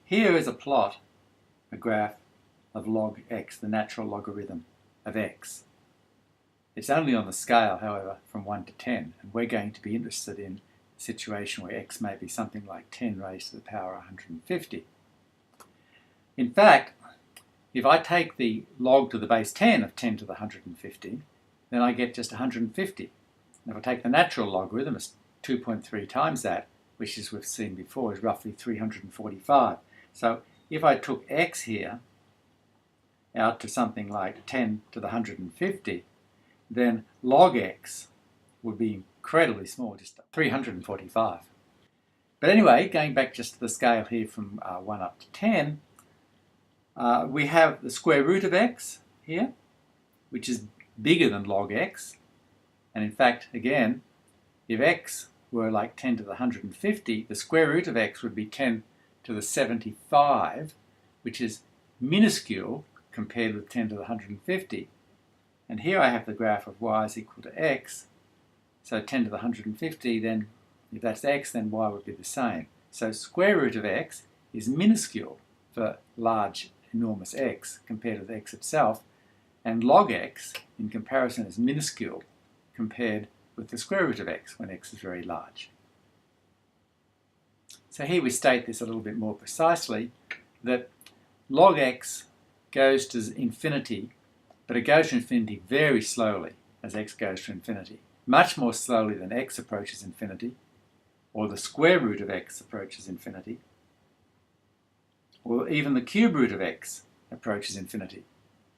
Here is a plot, a graph of log x, the natural logarithm of x. It's only on the scale, however, from 1 to 10, and we're going to be interested in a situation where x may be something like 10 raised to the power 150. In fact, if I take the log to the base 10 of 10 to the 150, then I get just 150. And if I take the natural logarithm, it's 2.3 times that, which, as we've seen before, is roughly 345. So if I took x here out to something like 10 to the 150, then log x would be incredibly small, just 345. But anyway, going back just to the scale here from 1 up to 10, we have the square root of x here, which is bigger than log x. And in fact, again, if x were like 10 to the 150, the square root of x would be 10 to the 75, which is minuscule compared with 10 to the 150. And here I have the graph of y is equal to x. So 10 to the 150, then if that's x, then y would be the same. So square root of x is minuscule for large, enormous x compared with x itself. And log x, in comparison, is minuscule compared with the square root of x when x is very large. So here we state this a little bit more precisely, that log x goes to infinity, but it goes to infinity very slowly as x goes to infinity, much more slowly than x approaches infinity, or the square root of x approaches infinity, or even the cube root of x approaches infinity.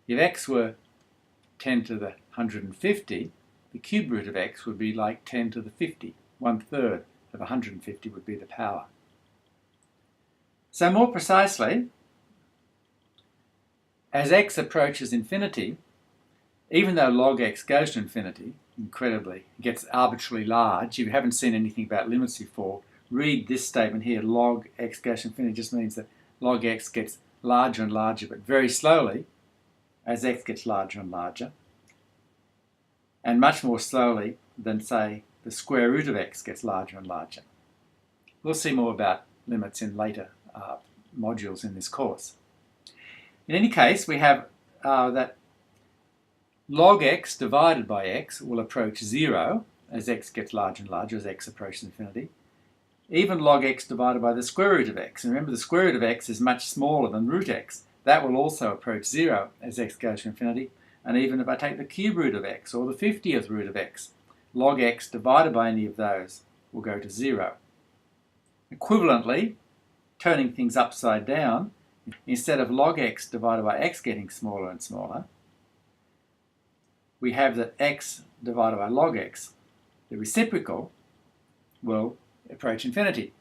If x were 10 to the 150, the cube root of x would be like 10 to the 50. 1/3 of 150 would be the power. So more precisely, as x approaches infinity, even though log x goes to infinity, incredibly, it gets arbitrarily large. If you haven't seen anything about limits before, read this statement here, log x goes to infinity, just means that log x gets larger and larger, but very slowly, as x gets larger and larger, and much more slowly than, say, the square root of x gets larger and larger. We'll see more about limits in later modules in this course. In any case, we have that log x divided by x will approach 0 as x gets larger and larger, as x approaches infinity. Even log x divided by the square root of x. And remember, the square root of x is much smaller than root x. That will also approach 0 as x goes to infinity. And even if I take the cube root of x or the 50th root of x, log x divided by any of those will go to 0. Equivalently, turning things upside down, instead of log x divided by x getting smaller and smaller, we have that x divided by log x, the reciprocal, will approach infinity.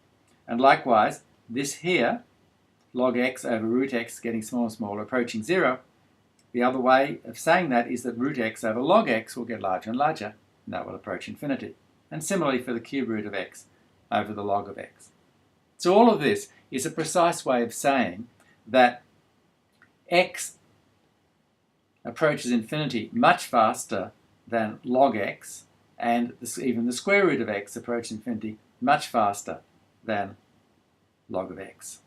And likewise, this here, log x over root x getting smaller and smaller, approaching 0. The other way of saying that is that root x over log x will get larger and larger, and that will approach infinity. And similarly for the cube root of x over the log of x. So all of this is a precise way of saying that x approaches infinity much faster than log x, and even the square root of x approaches infinity much faster than log of x.